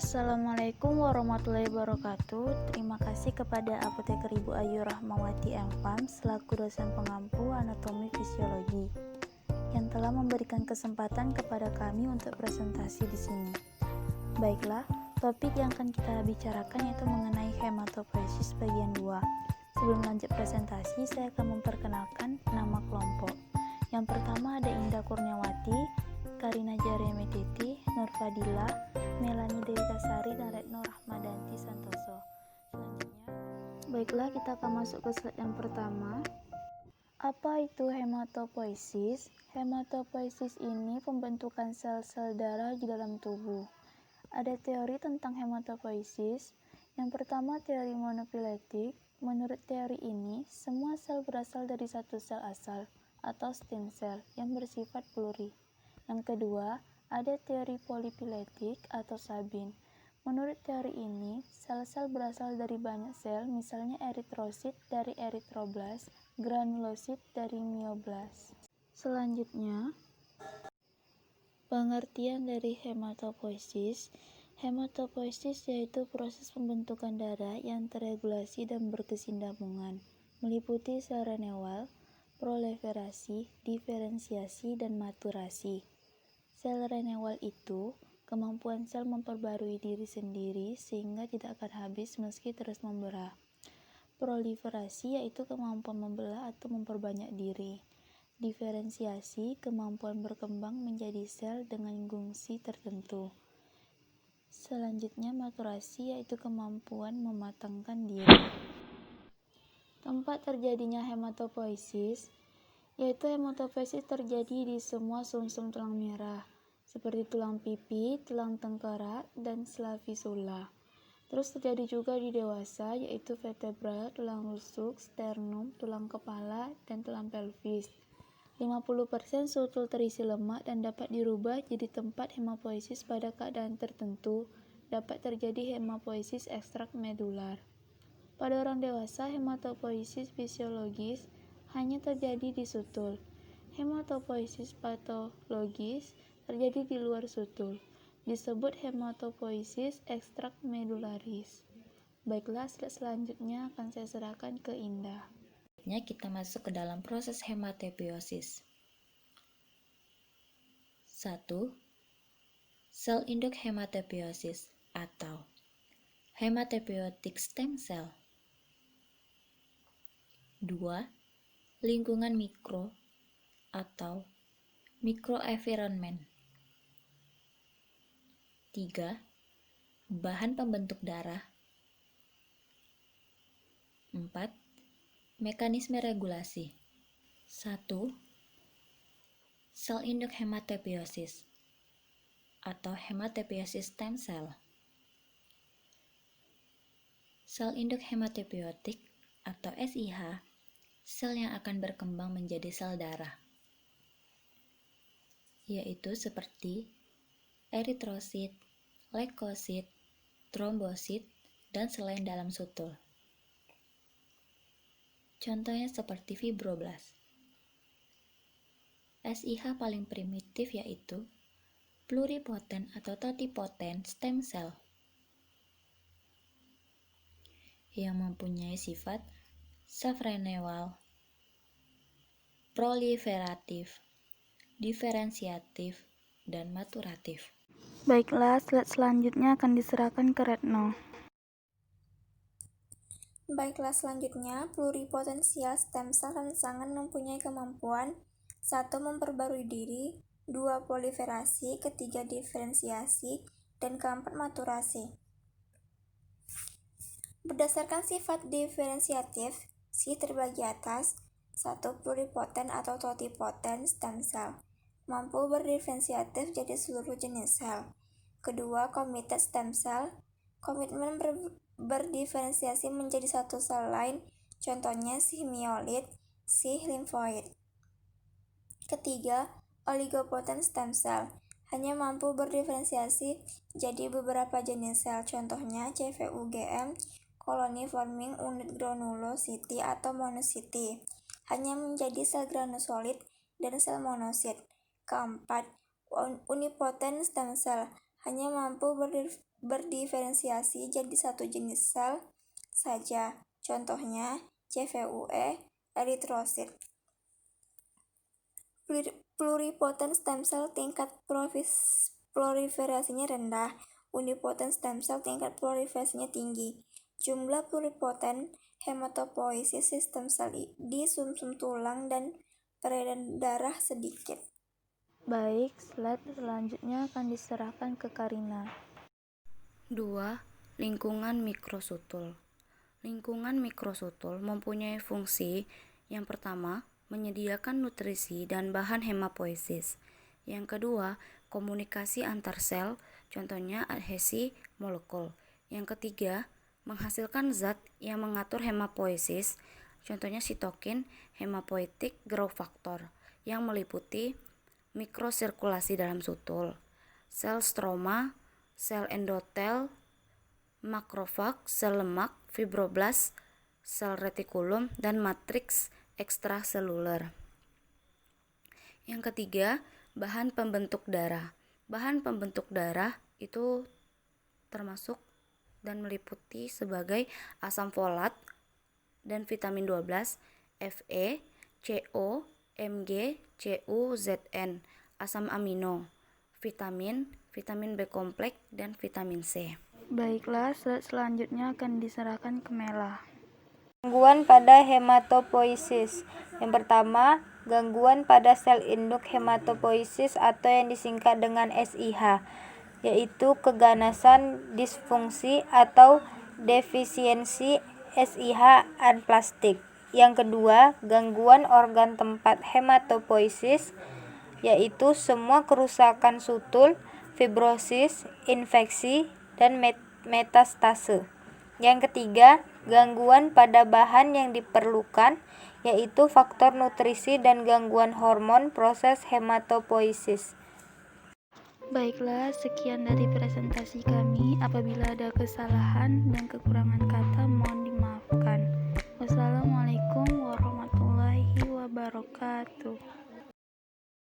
Assalamualaikum warahmatullahi wabarakatuh. Terima kasih kepada Apoteker Ibu Ayu Rahmawati M.Farm selaku dosen pengampu anatomi fisiologi yang telah memberikan kesempatan kepada kami untuk presentasi di sini. Baiklah, topik yang akan kita bicarakan yaitu mengenai hematopoiesis bagian 2. Sebelum lanjut presentasi, saya akan memperkenalkan nama kelompok. Yang pertama ada Indah Kurniawati, Karina Jaremetiti, Nur Fadila, Melani Dewi Kasari, dan Retno Rahmadanti Santoso. Selanjutnya, baiklah kita akan masuk ke slide yang pertama. Apa itu hematopoiesis? Hematopoiesis ini pembentukan sel-sel darah di dalam tubuh. Ada teori tentang hematopoiesis. Yang pertama, teori monofiletik. Menurut teori ini, semua sel berasal dari satu sel asal atau stem cell yang bersifat pluri. Yang kedua, ada teori polifiletik atau Sabin. Menurut teori ini, sel-sel berasal dari banyak sel, misalnya eritrosit dari eritroblas, granulosit dari myoblas. Selanjutnya, pengertian dari hematopoiesis. Hematopoiesis yaitu proses pembentukan darah yang terregulasi dan berkesinambungan, meliputi sel renewal, proliferasi, diferensiasi, dan maturasi. Sel renewal itu kemampuan sel memperbarui diri sendiri sehingga tidak akan habis meski terus membelah. Proliferasi yaitu kemampuan membelah atau memperbanyak diri. Diferensiasi kemampuan berkembang menjadi sel dengan fungsi tertentu. Selanjutnya maturasi yaitu kemampuan mematangkan diri. Tempat terjadinya hematopoiesis yaitu hematopoiesis terjadi di semua sumsum tulang merah, seperti tulang pipi, tulang tengkorak, dan sela visula. Terus terjadi juga di dewasa, yaitu vertebra, tulang rusuk, sternum, tulang kepala, dan tulang pelvis. 50% sutul terisi lemak dan dapat dirubah jadi tempat hematopoiesis pada keadaan tertentu. Dapat terjadi hematopoiesis ekstramedular. Pada orang dewasa, hematopoiesis fisiologis hanya terjadi di sutul. Hematopoiesis patologis terjadi di luar sutul. Disebut hematopoiesis ekstramedularis. Baiklah, slide selanjutnya akan saya serahkan ke Indah. Kita masuk ke dalam proses hematopoiesis. 1. Sel induk hematopoiesis atau hematopoietic stem cell. 2. Lingkungan mikro atau microenvironment. 3. Bahan pembentuk darah. 4. Mekanisme regulasi. 1. Sel induk hematopoiesis atau hematopoiesis stem cell. Sel induk hematopoietik atau SIH, sel yang akan berkembang menjadi sel darah, yaitu seperti eritrosit, leukosit, trombosit, dan selain dalam sutul. Contohnya seperti fibroblast. SIH paling primitif yaitu pluripotent atau totipotent stem cell yang mempunyai sifat self-renewal, proliferatif, diferensiatif, dan maturatif. Baiklah, slide selanjutnya akan diserahkan ke Retno. Baiklah, selanjutnya pluripotensial stem cell rangsangan mempunyai kemampuan 1. Memperbarui diri, 2. Proliferasi, ketiga diferensiasi, dan keempat maturasi. Berdasarkan sifat diferensiatif, si terbagi atas. 1. Pluripotent atau totipotent stem cell, mampu berdiferensiatif jadi seluruh jenis sel. Kedua, committed stem cell, komitmen berdiferensiasi menjadi satu sel lain, contohnya si myelit, si limfoid. Ketiga, oligopotent stem cell, hanya mampu berdiferensiasi jadi beberapa jenis sel, contohnya CVUGM, colony forming unit granulosity atau monocyte, hanya menjadi sel granulosit dan sel monosit. Keempat, unipotent stem cell, hanya mampu berdiferensiasi jadi satu jenis sel saja. Contohnya CVUE, eritrosit. Pluripotent stem cell tingkat proliferasinya rendah, unipotent stem cell tingkat proliferasinya tinggi. Jumlah pluripotent hematopoiesis sistem sel di sumsum tulang dan peredaran darah sedikit. Baik, slide selanjutnya akan diserahkan ke Karina. 2. Lingkungan mikrosutul. Lingkungan mikrosutul mempunyai fungsi yang pertama, menyediakan nutrisi dan bahan hemapoiesis. Yang kedua, komunikasi antar sel, contohnya adhesi molekul. Yang ketiga, menghasilkan zat yang mengatur hemapoiesis, contohnya sitokin, hemapoietic growth factor, yang meliputi mikrosirkulasi dalam sutul, sel stroma, sel endotel, makrofag, sel lemak, fibroblast, sel retikulum, dan matriks ekstraseluler. Yang ketiga, bahan pembentuk darah. Bahan pembentuk darah itu termasuk dan meliputi sebagai asam folat dan vitamin 12, Fe, Co, Mg, Cu, Zn, asam amino, vitamin B kompleks, dan vitamin C. Baiklah, slide selanjutnya akan diserahkan ke Mela. Gangguan pada hematopoiesis. Yang pertama, gangguan pada sel induk hematopoiesis atau yang disingkat dengan SIH, yaitu keganasan, disfungsi, atau defisiensi SIH anaplastik. Yang kedua, gangguan organ tempat hematopoiesis, yaitu semua kerusakan sutul, fibrosis, infeksi, dan metastase. Yang ketiga, gangguan pada bahan yang diperlukan, yaitu faktor nutrisi dan gangguan hormon proses hematopoiesis. Baiklah, sekian dari presentasi kami. Apabila ada kesalahan dan kekurangan